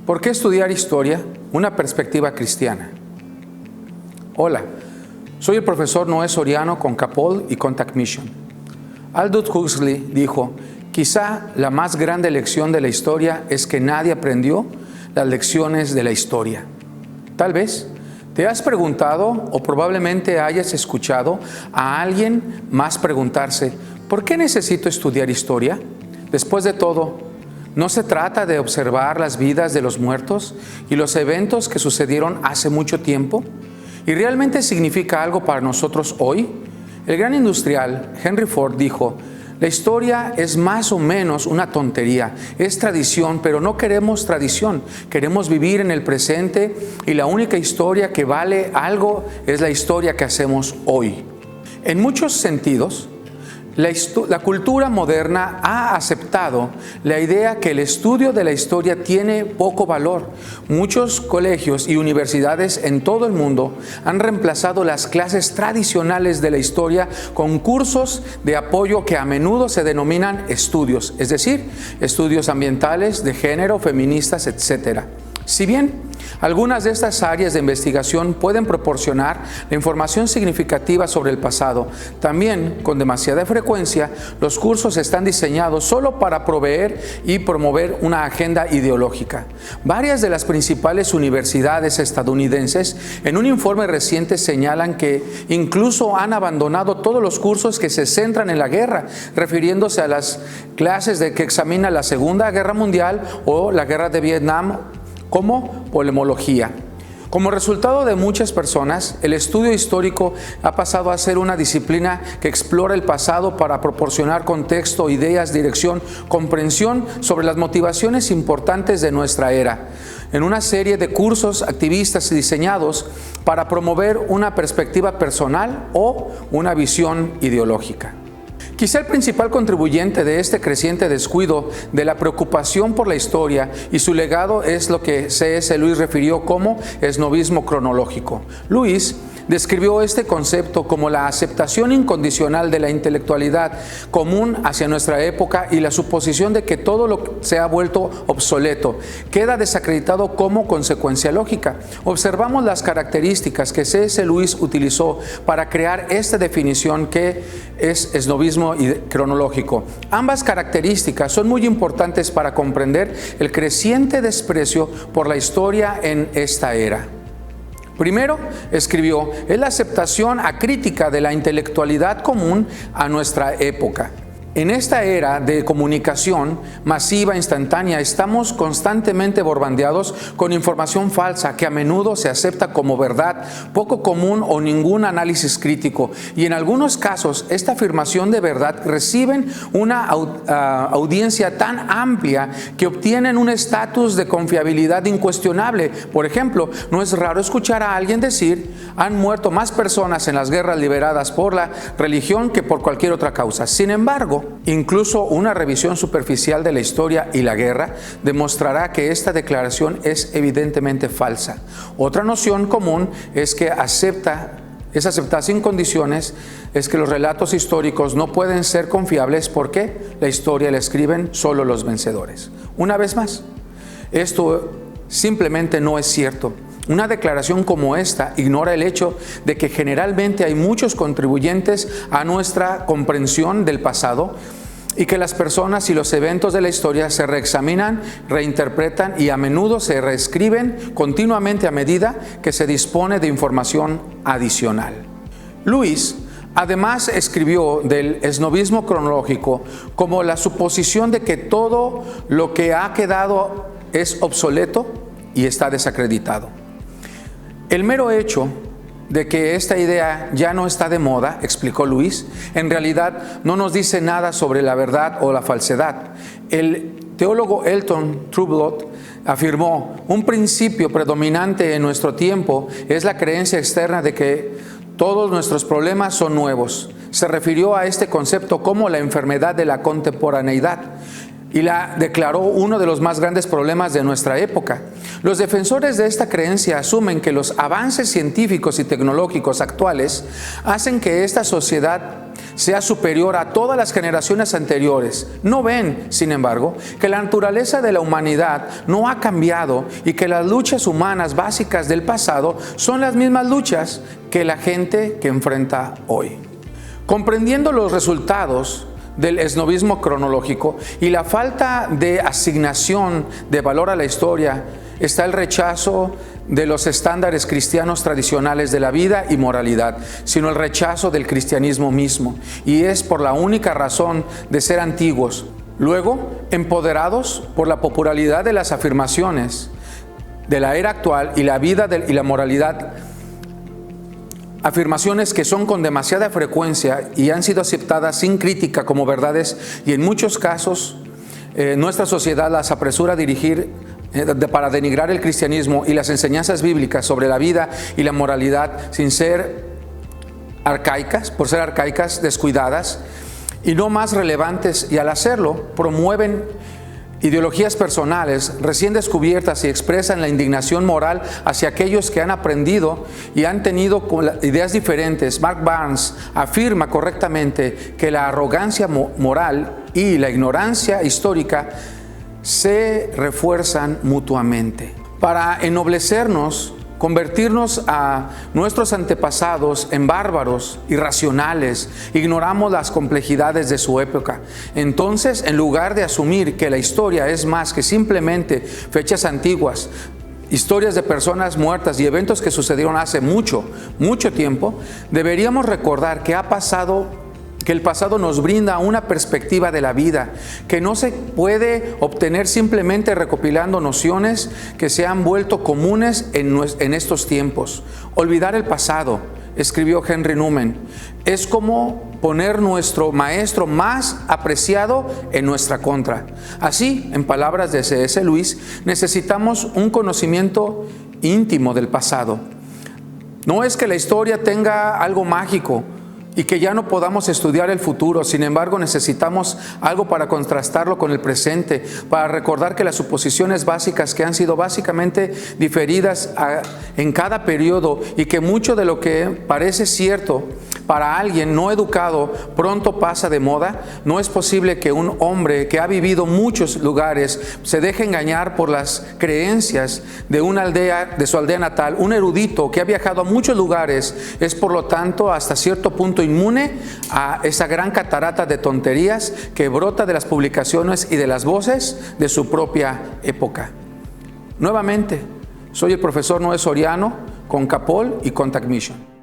¿Por qué estudiar historia? Una perspectiva cristiana. Hola, soy el profesor Noé Soriano con Capol y Contact Mission. Aldous Huxley dijo, quizá la más grande lección de la historia es que nadie aprendió las lecciones de la historia. Tal vez te has preguntado o probablemente hayas escuchado a alguien más preguntarse, ¿por qué necesito estudiar historia? Después de todo, ¿no se trata de observar las vidas de los muertos y los eventos que sucedieron hace mucho tiempo? ¿Y realmente significa algo para nosotros hoy? El gran industrial Henry Ford dijo, la historia es más o menos una tontería, es tradición, pero no queremos tradición, queremos vivir en el presente y la única historia que vale algo es la historia que hacemos hoy. En muchos sentidos, la cultura moderna ha aceptado la idea que el estudio de la historia tiene poco valor. Muchos colegios y universidades en todo el mundo han reemplazado las clases tradicionales de la historia con cursos de apoyo que a menudo se denominan estudios, es decir, estudios ambientales, de género, feministas, etc. Si bien algunas de estas áreas de investigación pueden proporcionar la información significativa sobre el pasado, también con demasiada frecuencia los cursos están diseñados solo para proveer y promover una agenda ideológica. Varias de las principales universidades estadounidenses en un informe reciente señalan que incluso han abandonado todos los cursos que se centran en la guerra, refiriéndose a las clases que examinan la Segunda Guerra Mundial o la Guerra de Vietnam como polemología. Como resultado de muchas personas, el estudio histórico ha pasado a ser una disciplina que explora el pasado para proporcionar contexto, ideas, dirección, comprensión sobre las motivaciones importantes de nuestra era, en una serie de cursos activistas diseñados para promover una perspectiva personal o una visión ideológica. Quizá el principal contribuyente de este creciente descuido de la preocupación por la historia y su legado es lo que C.S. Lewis refirió como esnovismo cronológico. Lewis describió este concepto como la aceptación incondicional de la intelectualidad común hacia nuestra época y la suposición de que todo lo que se ha vuelto obsoleto queda desacreditado como consecuencia lógica. Observamos las características que C.S. Lewis utilizó para crear esta definición que es esnovismo cronológico. Ambas características son muy importantes para comprender el creciente desprecio por la historia en esta era. Primero, escribió, es la aceptación acrítica de la intelectualidad común a nuestra época. En esta era de comunicación masiva instantánea estamos constantemente bombardeados con información falsa que a menudo se acepta como verdad, poco común o ningún análisis crítico. Y en algunos casos esta afirmación de verdad reciben una audiencia tan amplia que obtienen un estatus de confiabilidad incuestionable. Por ejemplo, no es raro escuchar a alguien decir, han muerto más personas en las guerras liberadas por la religión que por cualquier otra causa. Sin embargo, incluso una revisión superficial de la historia y la guerra demostrará que esta declaración es evidentemente falsa. Otra noción común es aceptada sin condiciones, es que los relatos históricos no pueden ser confiables porque la historia la escriben solo los vencedores. Una vez más, esto simplemente no es cierto. Una declaración como esta ignora el hecho de que generalmente hay muchos contribuyentes a nuestra comprensión del pasado y que las personas y los eventos de la historia se reexaminan, reinterpretan y a menudo se reescriben continuamente a medida que se dispone de información adicional. Lewis además escribió del esnovismo cronológico como la suposición de que todo lo que ha quedado es obsoleto y está desacreditado. El mero hecho de que esta idea ya no está de moda, explicó Lewis, en realidad no nos dice nada sobre la verdad o la falsedad. El teólogo Elton Trueblood afirmó, un principio predominante en nuestro tiempo es la creencia externa de que todos nuestros problemas son nuevos. Se refirió a este concepto como la enfermedad de la contemporaneidad y la declaró uno de los más grandes problemas de nuestra época. Los defensores de esta creencia asumen que los avances científicos y tecnológicos actuales hacen que esta sociedad sea superior a todas las generaciones anteriores, no ven, sin embargo, que la naturaleza de la humanidad no ha cambiado y que las luchas humanas básicas del pasado son las mismas luchas que la gente que enfrenta hoy. Comprendiendo los resultados del esnovismo cronológico y la falta de asignación de valor a la historia, está el rechazo de los estándares cristianos tradicionales de la vida y moralidad, sino el rechazo del cristianismo mismo, y es por la única razón de ser antiguos. Luego, empoderados por la popularidad de las afirmaciones de la era actual y la vida y la moralidad, afirmaciones que son con demasiada frecuencia y han sido aceptadas sin crítica como verdades, y en muchos casos nuestra sociedad las apresura a dirigir para denigrar el cristianismo y las enseñanzas bíblicas sobre la vida y la moralidad sin ser arcaicas, por ser arcaicas, descuidadas y no más relevantes, y al hacerlo promueven ideologías personales recién descubiertas y expresan la indignación moral hacia aquellos que han aprendido y han tenido ideas diferentes. Mark Barnes afirma correctamente que la arrogancia moral y la ignorancia histórica se refuerzan mutuamente. Para ennoblecernos, convertirnos a nuestros antepasados en bárbaros, irracionales, ignoramos las complejidades de su época. Entonces, en lugar de asumir que la historia es más que simplemente fechas antiguas, historias de personas muertas y eventos que sucedieron hace mucho tiempo, deberíamos recordar que el pasado nos brinda una perspectiva de la vida que no se puede obtener simplemente recopilando nociones que se han vuelto comunes en estos tiempos. Olvidar el pasado, escribió Henry Newman, es como poner nuestro maestro más apreciado en nuestra contra. Así, en palabras de C.S. Lewis, necesitamos un conocimiento íntimo del pasado. No es que la historia tenga algo mágico y que ya no podamos estudiar el futuro. Sin embargo, necesitamos algo para contrastarlo con el presente, para recordar que las suposiciones básicas que han sido básicamente diferidas en cada periodo, y que mucho de lo que parece cierto para alguien no educado pronto pasa de moda. No es posible que un hombre que ha vivido muchos lugares se deje engañar por las creencias de una aldea, de su aldea natal. Un erudito que ha viajado a muchos lugares es, por lo tanto, hasta cierto punto inmune a esa gran catarata de tonterías que brota de las publicaciones y de las voces de su propia época. Nuevamente, soy el profesor Noé Soriano con Capol y Contact Mission.